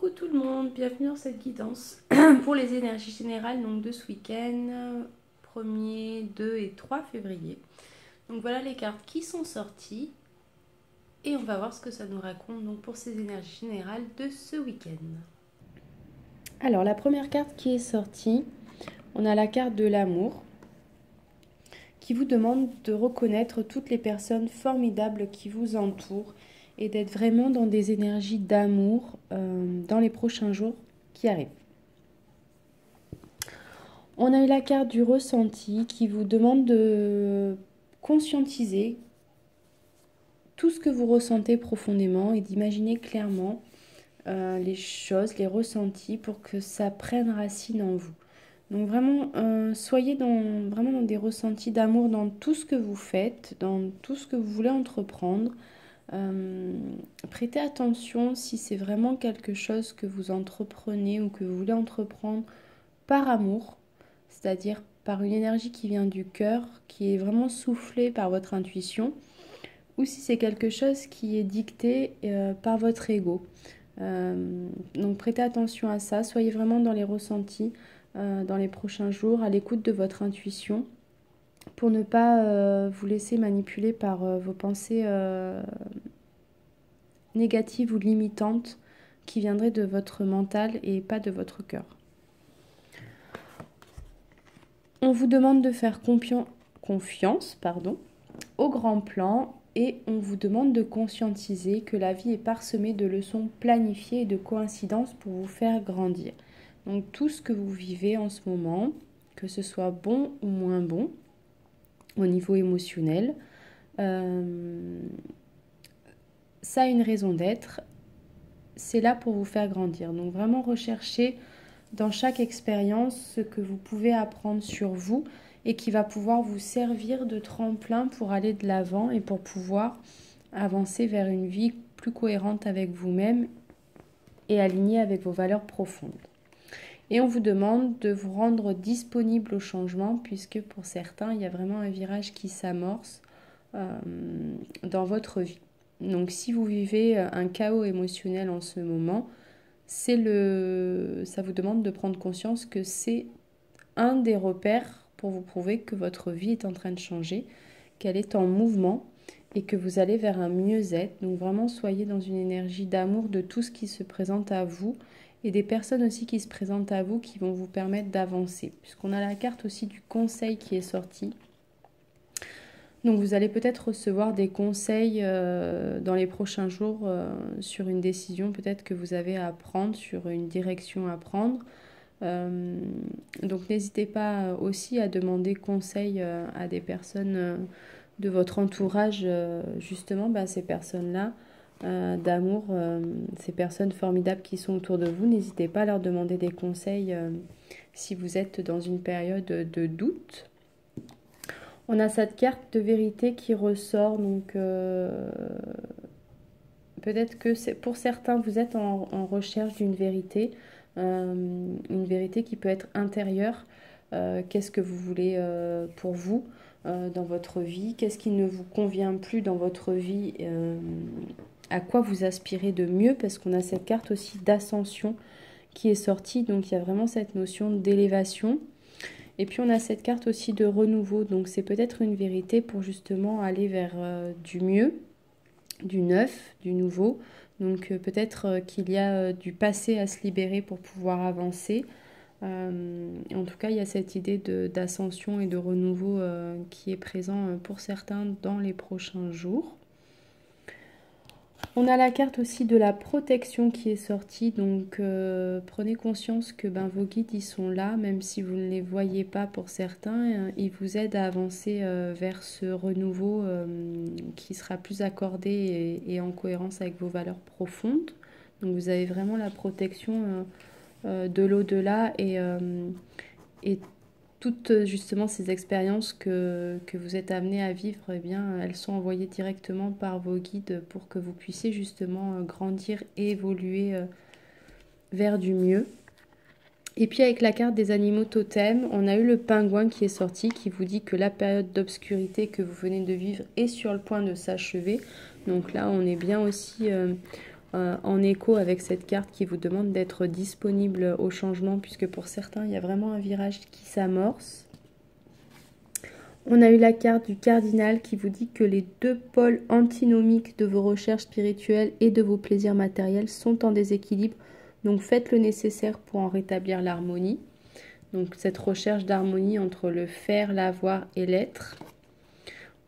Coucou tout le monde, bienvenue dans cette guidance pour les énergies générales donc de ce week-end, 1er, 2 et 3 février. Donc voilà les cartes qui sont sorties et on va voir ce que ça nous raconte donc pour ces énergies générales de ce week-end. Alors la première carte qui est sortie, on a la carte de l'amour qui vous demande de reconnaître toutes les personnes formidables qui vous entourent et d'être vraiment dans des énergies d'amour dans les prochains jours qui arrivent. On a eu la carte du ressenti qui vous demande de conscientiser tout ce que vous ressentez profondément et d'imaginer clairement les choses, les ressentis pour que ça prenne racine en vous. Donc vraiment, soyez vraiment dans des ressentis d'amour dans tout ce que vous faites, dans tout ce que vous voulez entreprendre. Prêtez attention si c'est vraiment quelque chose que vous entreprenez ou que vous voulez entreprendre par amour, c'est-à-dire par une énergie qui vient du cœur, qui est vraiment soufflée par votre intuition, ou si c'est quelque chose qui est dicté par votre ego. Donc prêtez attention à ça, soyez vraiment dans les ressentis dans les prochains jours, à l'écoute de votre intuition, pour ne pas vous laisser manipuler par vos pensées négatives ou limitantes qui viendraient de votre mental et pas de votre cœur. On vous demande de faire confiance au grand plan et on vous demande de conscientiser que la vie est parsemée de leçons planifiées et de coïncidences pour vous faire grandir. Donc tout ce que vous vivez en ce moment, que ce soit bon ou moins bon, au niveau émotionnel, ça a une raison d'être, c'est là pour vous faire grandir. Donc vraiment recherchez dans chaque expérience ce que vous pouvez apprendre sur vous et qui va pouvoir vous servir de tremplin pour aller de l'avant et pour pouvoir avancer vers une vie plus cohérente avec vous-même et alignée avec vos valeurs profondes. Et on vous demande de vous rendre disponible au changement puisque pour certains, il y a vraiment un virage qui s'amorce dans votre vie. Donc si vous vivez un chaos émotionnel en ce moment, ça vous demande de prendre conscience que c'est un des repères pour vous prouver que votre vie est en train de changer, qu'elle est en mouvement et que vous allez vers un mieux-être. Donc vraiment, soyez dans une énergie d'amour de tout ce qui se présente à vous et des personnes aussi qui se présentent à vous qui vont vous permettre d'avancer. Puisqu'on a la carte aussi du conseil qui est sortie. Donc vous allez peut-être recevoir des conseils dans les prochains jours sur une décision peut-être que vous avez à prendre, sur une direction à prendre. Donc n'hésitez pas aussi à demander conseil à des personnes de votre entourage, justement, ces personnes-là d'amour, ces personnes formidables qui sont autour de vous. N'hésitez pas à leur demander des conseils si vous êtes dans une période de doute. On a cette carte de vérité qui ressort, donc peut-être que pour certains, vous êtes en recherche d'une vérité, une vérité qui peut être intérieure. Qu'est-ce que vous voulez pour vous dans votre vie? Qu'est-ce qui ne vous convient plus dans votre vie? À quoi vous aspirez de mieux? Parce qu'on a cette carte aussi d'ascension qui est sortie, donc il y a vraiment cette notion d'élévation. Et puis on a cette carte aussi de renouveau, donc c'est peut-être une vérité pour justement aller vers du mieux, du neuf, du nouveau. Donc peut-être qu'il y a du passé à se libérer pour pouvoir avancer. En tout cas, il y a cette idée d'ascension et de renouveau qui est présent pour certains dans les prochains jours. On a la carte aussi de la protection qui est sortie, donc prenez conscience que vos guides ils sont là, même si vous ne les voyez pas pour certains, ils vous aident à avancer vers ce renouveau qui sera plus accordé et en cohérence avec vos valeurs profondes. Donc vous avez vraiment la protection de l'au-delà et toutes justement ces expériences que vous êtes amenés à vivre, eh bien, elles sont envoyées directement par vos guides pour que vous puissiez justement grandir et évoluer vers du mieux. Et puis avec la carte des animaux totems, on a eu le pingouin qui est sorti, qui vous dit que la période d'obscurité que vous venez de vivre est sur le point de s'achever. Donc là, on est bien aussi en écho avec cette carte qui vous demande d'être disponible au changement, puisque pour certains, il y a vraiment un virage qui s'amorce. On a eu la carte du cardinal qui vous dit que les deux pôles antinomiques de vos recherches spirituelles et de vos plaisirs matériels sont en déséquilibre. Donc faites le nécessaire pour en rétablir l'harmonie. Donc cette recherche d'harmonie entre le faire, l'avoir et l'être.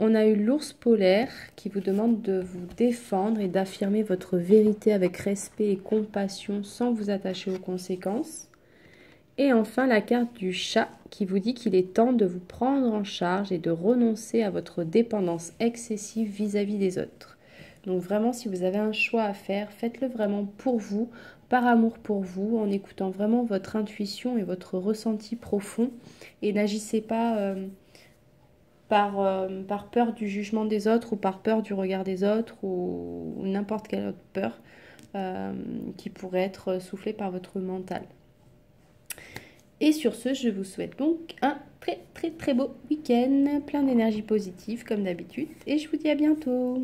On a eu l'ours polaire qui vous demande de vous défendre et d'affirmer votre vérité avec respect et compassion sans vous attacher aux conséquences. Et enfin, la carte du chat qui vous dit qu'il est temps de vous prendre en charge et de renoncer à votre dépendance excessive vis-à-vis des autres. Donc vraiment, si vous avez un choix à faire, faites-le vraiment pour vous, par amour pour vous, en écoutant vraiment votre intuition et votre ressenti profond. Et n'agissez pas par peur du jugement des autres ou par peur du regard des autres ou n'importe quelle autre peur qui pourrait être soufflée par votre mental. Et sur ce, je vous souhaite donc un très très très beau week-end, plein d'énergie positive comme d'habitude, et je vous dis à bientôt.